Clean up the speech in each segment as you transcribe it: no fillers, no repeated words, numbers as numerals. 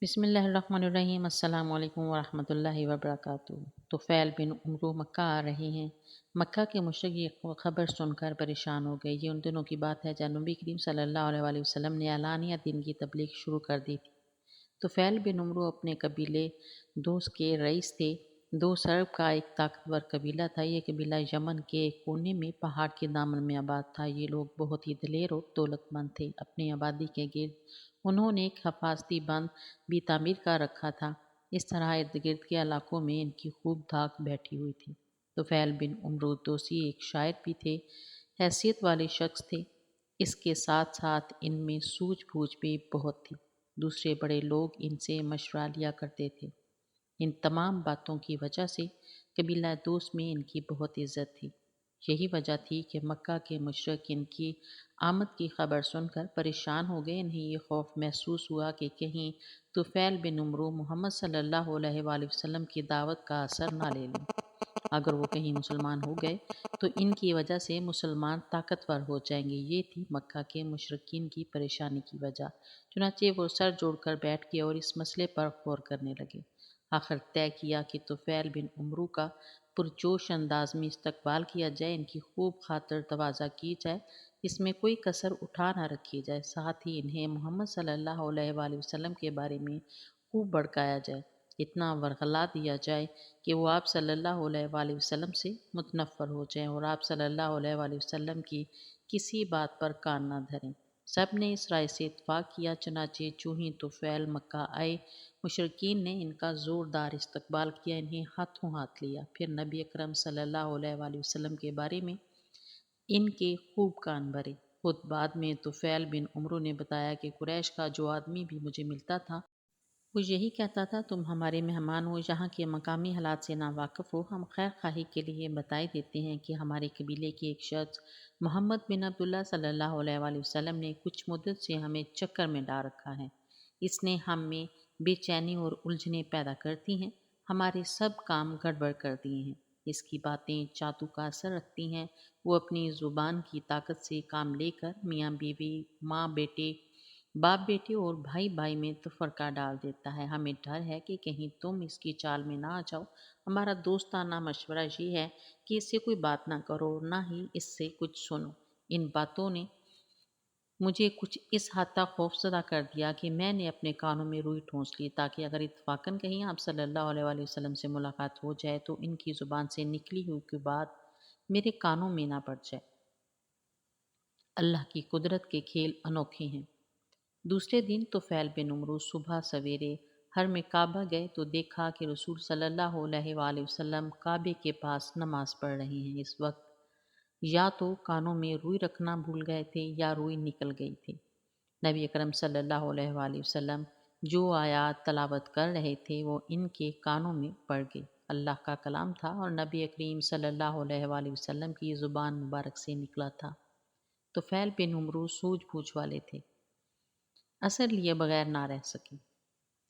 بسم اللہ الرحمن الرحیم۔ السلام علیکم ورحمۃ اللہ وبرکاتہ۔ طفیل بن عمرو مکہ آ رہے ہیں۔ مکہ کے مشرک یہ خبر سن کر پریشان ہو گئے۔ یہ ان دنوں کی بات ہے جب نبی کریم صلی اللہ علیہ وآلہ وسلم نے اعلانیہ دین کی تبلیغ شروع کر دی تھی۔ طفیل بن عمرو اپنے قبیلے دوس کے رئیس تھے۔ دوس عرب کا ایک طاقتور قبیلہ تھا۔ یہ قبیلہ یمن کے ایک کونے میں پہاڑ کے دامن میں آباد تھا۔ یہ لوگ بہت ہی دلیر اور دولت مند تھے۔ اپنی آبادی کے گرد انہوں نے ایک حفاظتی بند بھی تعمیر کر رکھا تھا۔ اس طرح ارد گرد کے علاقوں میں ان کی خوب دھاک بیٹھی ہوئی تھی۔ طفیل بن عمرو دوسی ایک شاعر بھی تھے، حیثیت والے شخص تھے۔ اس کے ساتھ ساتھ ان میں سوجھ بوجھ بھی بہت تھی۔ دوسرے بڑے لوگ ان سے مشورہ لیا کرتے تھے۔ ان تمام باتوں کی وجہ سے قبیلہ دوس میں ان کی بہت عزت تھی۔ یہی وجہ تھی کہ مکہ کے مشرک ان کی آمد کی خبر سن کر پریشان ہو گئے۔ انہیں یہ خوف محسوس ہوا کہ کہیں طفیل بن عمرو محمد صلی اللہ علیہ وآلہ وسلم کی دعوت کا اثر نہ لے لیں۔ اگر وہ کہیں مسلمان ہو گئے تو ان کی وجہ سے مسلمان طاقتور ہو جائیں گے۔ یہ تھی مکہ کے مشرکین کی پریشانی کی وجہ۔ چنانچہ وہ سر جوڑ کر بیٹھ گئے اور اس مسئلے پر غور کرنے لگے۔ آخر طے کیا کہ طفیل بن عمرو کا پرجوش انداز میں استقبال کیا جائے، ان کی خوب خاطر تواضع کی جائے، اس میں کوئی کسر اٹھا نہ رکھی جائے، ساتھ ہی انہیں محمد صلی اللہ علیہ وآلہ وسلم کے بارے میں خوب بڑکایا جائے، اتنا ورغلا دیا جائے کہ وہ آپ صلی اللہ علیہ وآلہ وسلم سے متنفر ہو جائیں اور آپ صلی اللہ علیہ وآلہ وسلم کی کسی بات پر کان نہ دھریں۔ سب نے اس رائے سے اتفاق کیا۔ چنانچہ چوں ہی طفیل مکہ آئے، مشرکین نے ان کا زوردار استقبال کیا، انہیں ہاتھوں ہاتھ لیا، پھر نبی اکرم صلی اللہ علیہ وآلہ وسلم کے بارے میں ان کے خوب کان بھرے۔ خود بعد میں طفیل بن عمرو نے بتایا کہ قریش کا جو آدمی بھی مجھے ملتا تھا وہ یہی کہتا تھا، تم ہمارے مہمان ہو، یہاں کے مقامی حالات سے ناواقف ہو۔ ہم خیر خواہی کے لیے بتائے دیتے ہیں کہ ہمارے قبیلے کے ایک شخص محمد بن عبداللہ صلی اللہ علیہ وآلہ وسلم نے کچھ مدت سے ہمیں چکر میں ڈال رکھا ہے۔ اس نے ہم میں بے چینی اور الجھنیں پیدا کرتی ہیں، ہمارے سب کام گڑبڑ کر دیے ہیں۔ اس کی باتیں جادو کا اثر رکھتی ہیں۔ وہ اپنی زبان کی طاقت سے کام لے کر میاں بیوی، ماں بیٹے، باپ بیٹے اور بھائی بھائی میں تفرقہ ڈال دیتا ہے۔ ہمیں ڈر ہے کہ کہیں تم اس کی چال میں نہ آ جاؤ۔ ہمارا دوستانہ مشورہ یہ ہے کہ اس سے کوئی بات نہ کرو اور نہ ہی اس سے کچھ سنو۔ ان باتوں نے مجھے کچھ اس حد تک خوفزدہ کر دیا کہ میں نے اپنے کانوں میں روئی ٹھونس لی، تاکہ اگر اتفاقاً کہیں آپ صلی اللہ علیہ وآلہ وسلم سے ملاقات ہو جائے تو ان کی زبان سے نکلی ہوئی کوئی بات میرے کانوں میں نہ پڑ جائے۔ اللہ کی قدرت کے کھیل انوکھے ہیں۔ دوسرے دن طفیل بن عمرو صبح سویرے حرم کعبہ گئے تو دیکھا کہ رسول صلی اللہ علیہ وآلہ وسلم کعبے کے پاس نماز پڑھ رہے ہیں۔ اس وقت یا تو کانوں میں روئی رکھنا بھول گئے تھے یا روئی نکل گئی تھی۔ نبی اکرم صلی اللہ علیہ وآلہ وسلم جو آیات تلاوت کر رہے تھے وہ ان کے کانوں میں پڑ گئی۔ اللہ کا کلام تھا اور نبی کریم صلی اللہ علیہ وآلہ وسلم کی زبان مبارک سے نکلا تھا۔ طفیل بن عمرو سوجھ بوجھ والے تھے، اثر لیے بغیر نہ رہ سکے۔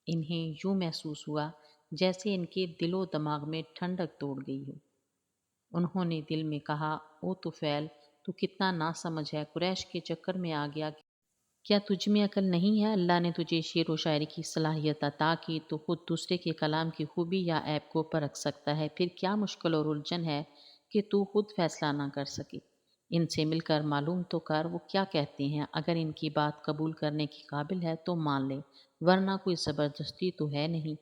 انہیں یوں محسوس ہوا جیسے ان کے دل و دماغ میں ٹھنڈک دوڑ گئی ہو۔ انہوں نے دل میں کہا، او طفیل، تو کتنا ناسمجھ ہے، قریش کے چکر میں آ گیا۔ کیا تجھ میں عقل نہیں ہے؟ اللہ نے تجھے شعر و شاعری کی صلاحیت عطا کی تو خود دوسرے کے کلام کی خوبی یا عیب کو پرکھ سکتا ہے، پھر کیا مشکل اور الجھن ہے کہ تو خود فیصلہ نہ کر سکے؟ ان سے مل کر معلوم تو کر وہ کیا کہتے ہیں، اگر ان کی بات قبول کرنے کی قابل ہے تو مان لے، ورنہ کوئی زبردستی تو ہے نہیں۔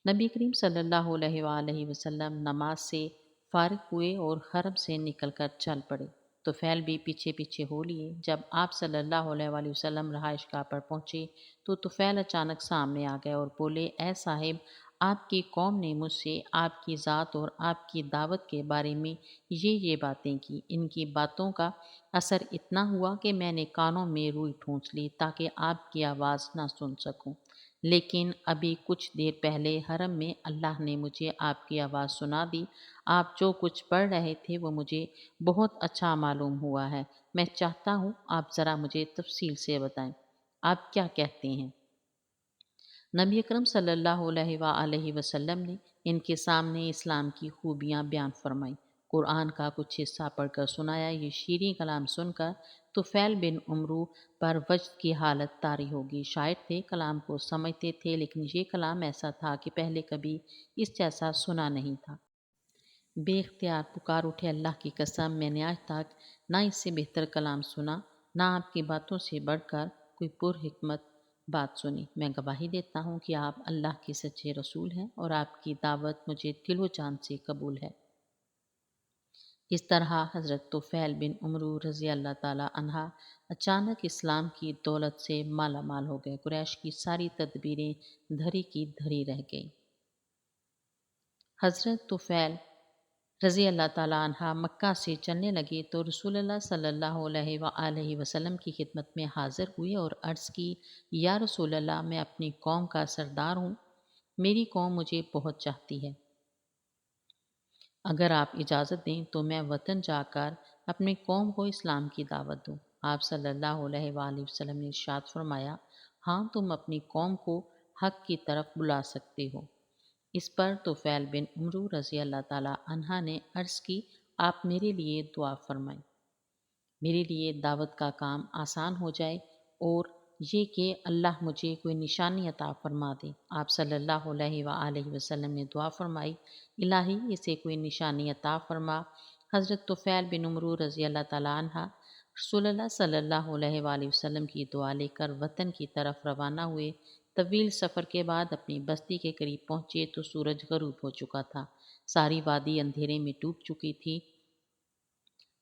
نبی کریم صلی اللہ علیہ وآلہ وسلم نماز سے فارغ ہوئے اور حرم سے نکل کر چل پڑے۔ طفیل بھی پیچھے پیچھے ہو لیے۔ جب آپ صلی اللہ علیہ وآلہ وسلم رہائش گاہ پر پہنچے تو طفیل اچانک سامنے آ گئے اور بولے، اے صاحب، آپ کی قوم نے مجھ سے آپ کی ذات اور آپ کی دعوت کے بارے میں یہ باتیں کی۔ ان کی باتوں کا اثر اتنا ہوا کہ میں نے کانوں میں روئی ٹھونس لی تاکہ آپ کی آواز نہ سن سکوں، لیکن ابھی کچھ دیر پہلے حرم میں اللہ نے مجھے آپ کی آواز سنا دی۔ آپ جو کچھ پڑھ رہے تھے وہ مجھے بہت اچھا معلوم ہوا ہے۔ میں چاہتا ہوں آپ ذرا مجھے تفصیل سے بتائیں، آپ کیا کہتے ہیں؟ نبی اکرم صلی اللہ علیہ وآلہ وسلم نے ان کے سامنے اسلام کی خوبیاں بیان فرمائیں۔ قرآن کا کچھ حصہ پڑھ کر سنایا۔ یہ شیریں کلام سن کر طفیل بن عمرو پر وجد کی حالت طاری ہوگی۔ شاعر تھے، کلام کو سمجھتے تھے، لیکن یہ کلام ایسا تھا کہ پہلے کبھی اس جیسا سنا نہیں تھا۔ بے اختیار پکار اٹھے، اللہ کی قسم، میں نے آج تک نہ اس سے بہتر کلام سنا، نہ آپ کی باتوں سے بڑھ کر کوئی پر حکمت بات سنی۔ میں گواہی دیتا ہوں کہ آپ اللہ کے سچے رسول ہیں اور آپ کی دعوت مجھے دل و جان سے قبول ہے۔ اس طرح حضرت طفیل بن عمرو رضی اللہ تعالی عنہ اچانک اسلام کی دولت سے مالا مال ہو گئے۔ قریش کی ساری تدبیریں دھری کی دھری رہ گئیں۔ حضرت طفیل رضی اللہ تعالیٰ عنہ مکہ سے چلنے لگے تو رسول اللہ صلی اللہ علیہ وآلہ وسلم کی خدمت میں حاضر ہوئے اور عرض کی، یا رسول اللہ، میں اپنی قوم کا سردار ہوں، میری قوم مجھے بہت چاہتی ہے، اگر آپ اجازت دیں تو میں وطن جا کر اپنی قوم کو اسلام کی دعوت دوں۔ آپ صلی اللہ علیہ وآلہ وسلم نے ارشاد فرمایا، ہاں، تم اپنی قوم کو حق کی طرف بلا سکتے ہو۔ اس پر طفیل بن عمرو رضی اللہ تعالیٰ عنہ نے عرض کی، آپ میرے لیے دعا فرمائیں، میرے لیے دعوت کا کام آسان ہو جائے، اور یہ کہ اللہ مجھے کوئی نشانی عطا فرما دے۔ آپ صلی اللہ علیہ وآلہ وسلم نے دعا فرمائی، الہی اسے کوئی نشانی عطا فرما۔ حضرت طفیل بن عمرو رضی اللہ تعالیٰ عنہ رسول اللہ صلی اللہ علیہ وآلہ وسلم کی دعا لے کر وطن کی طرف روانہ ہوئے۔ طویل سفر کے بعد اپنی بستی کے قریب پہنچے تو سورج غروب ہو چکا تھا، ساری وادی اندھیرے میں ڈوب چکی تھی۔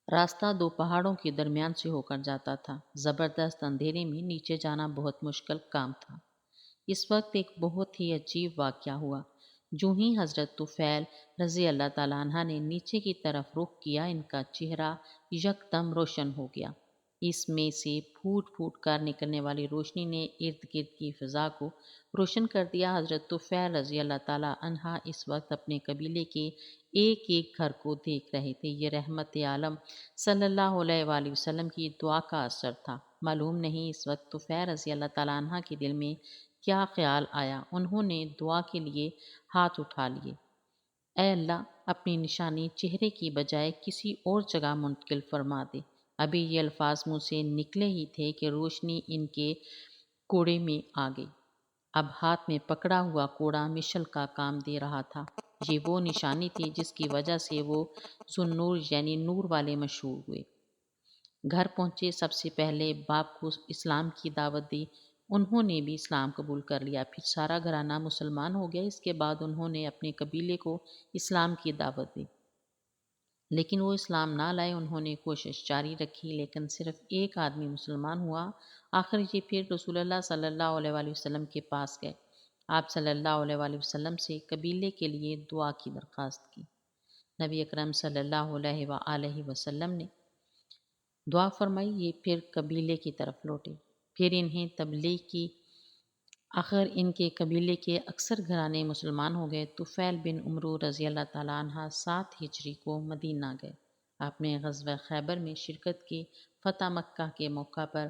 راستہ دو پہاڑوں کے درمیان سے ہو کر جاتا تھا۔ زبردست اندھیرے میں نیچے جانا بہت مشکل کام تھا۔ اس وقت ایک بہت ہی عجیب واقعہ ہوا۔ جو ہی حضرت طفیل رضی اللہ تعالیٰ عنہ نے نیچے کی طرف رخ کیا، ان کا چہرہ یکدم روشن ہو گیا۔ اس میں سے پھوٹ پھوٹ کر نکلنے والی روشنی نے ارد گرد کی فضا کو روشن کر دیا۔ حضرت طفیل رضی اللہ تعالیٰ عنہ اس وقت اپنے قبیلے کے ایک ایک گھر کو دیکھ رہے تھے۔ یہ رحمت عالم صلی اللہ علیہ وآلہ وسلم کی دعا کا اثر تھا۔ معلوم نہیں اس وقت طفیل رضی اللہ تعالیٰ عنہ کے دل میں کیا خیال آیا۔ انہوں نے دعا کے لیے ہاتھ اٹھا لیے، اے اللہ، اپنی نشانی چہرے کی بجائے کسی اور جگہ منتقل فرما دے۔ ابھی یہ الفاظ منہ سے نکلے ہی تھے کہ روشنی ان کے کوڑے میں آ گئی۔ اب ہاتھ میں پکڑا ہوا کوڑا مشل کا کام دے رہا تھا۔ یہ وہ نشانی تھی جس کی وجہ سے وہ ذوالنور یعنی نور والے مشہور ہوئے۔ گھر پہنچے، سب سے پہلے باپ کو اسلام کی دعوت دی۔ انہوں نے بھی اسلام قبول کر لیا، پھر سارا گھرانہ مسلمان ہو گیا۔ اس کے بعد انہوں نے اپنے قبیلے کو اسلام کی دعوت دی، لیکن وہ اسلام نہ لائے۔ انہوں نے کوشش جاری رکھی، لیکن صرف ایک آدمی مسلمان ہوا۔ آخر یہ پھر رسول اللہ صلی اللہ علیہ وآلہ وسلم کے پاس گئے۔ آپ صلی اللہ علیہ وآلہ وسلم سے قبیلے کے لیے دعا کی درخواست کی۔ نبی اکرم صلی اللہ علیہ وآلہ وسلم نے دعا فرمائی، یہ پھر قبیلے کی طرف لوٹے، پھر انہیں تبلیغ کی۔ آخر ان کے قبیلے کے اکثر گھرانے مسلمان ہو گئے۔ طفیل بن عمرو رضی اللہ تعالیٰ عنہ 7 ہجری کو مدینہ گئے۔ آپ نے غزوہ خیبر میں شرکت کی۔ فتح مکہ کے موقع پر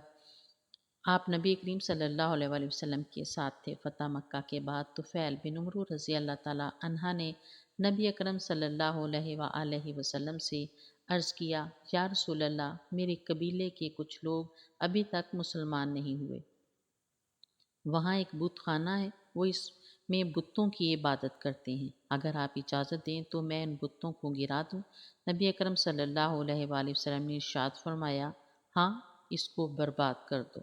آپ نبی کریم صلی اللہ علیہ وآلہ وسلم کے ساتھ تھے۔ فتح مکہ کے بعد طفیل بن عمرو رضی اللہ تعالیٰ عنہ نے نبی اکرم صلی اللہ علیہ وآلہ وسلم سے عرض کیا، یا رسول اللہ، میرے قبیلے کے کچھ لوگ ابھی تک مسلمان نہیں ہوئے۔ وہاں ایک بت خانہ ہے، وہ اس میں بتوں کی عبادت کرتے ہیں، اگر آپ اجازت دیں تو میں ان بتوں کو گرا دوں۔ نبی اکرم صلی اللہ علیہ وآلہ وسلم نے ارشاد فرمایا، ہاں، اس کو برباد کر دو۔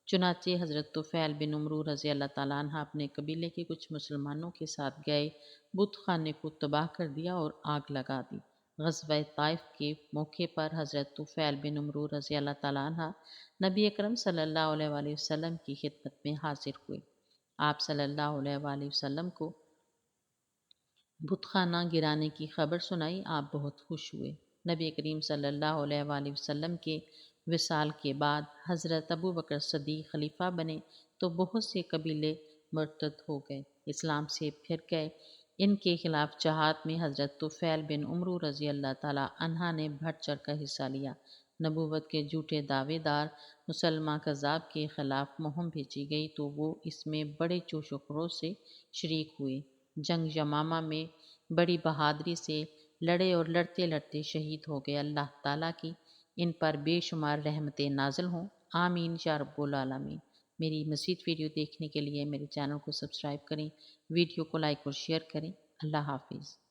چنانچہ حضرت طفیل بن عمرو رضی اللہ تعالیٰ عنہ اپنے قبیلے کے کچھ مسلمانوں کے ساتھ گئے، بت خانے کو تباہ کر دیا اور آگ لگا دی۔ غزوہ طائف کے موقع پر حضرت طفیل بن عمرو رضی اللہ تعالیٰ عنہ نبی اکرم صلی اللہ علیہ وآلہ وسلم کی خدمت میں حاضر ہوئے۔ آپ صلی اللہ علیہ وآلہ وسلم کو بت خانہ گرانے کی خبر سنائی، آپ بہت خوش ہوئے۔ نبی کریم صلی اللہ علیہ وآلہ وسلم کے وصال کے بعد حضرت ابوبکر صدیق خلیفہ بنے تو بہت سے قبیلے مرتد ہو گئے، اسلام سے پھر گئے۔ ان کے خلاف جہاد میں حضرت طفیل بن عمرو رضی اللہ تعالیٰ عنہ نے بڑھ چڑھ کر حصہ لیا۔ نبوت کے جھوٹے دعوے دار مسلمہ کذاب کے خلاف مہم بھیجی گئی تو وہ اس میں بڑے جوش و خروش سے شریک ہوئے۔ جنگ یمامہ میں بڑی بہادری سے لڑے اور لڑتے لڑتے شہید ہو گئے۔ اللہ تعالیٰ کی ان پر بے شمار رحمتیں نازل ہوں، آمین یا رب العالمین۔ میری مزید ویڈیو دیکھنے کے لیے میرے چینل کو سبسکرائب کریں، ویڈیو کو لائک اور شیئر کریں۔ اللہ حافظ۔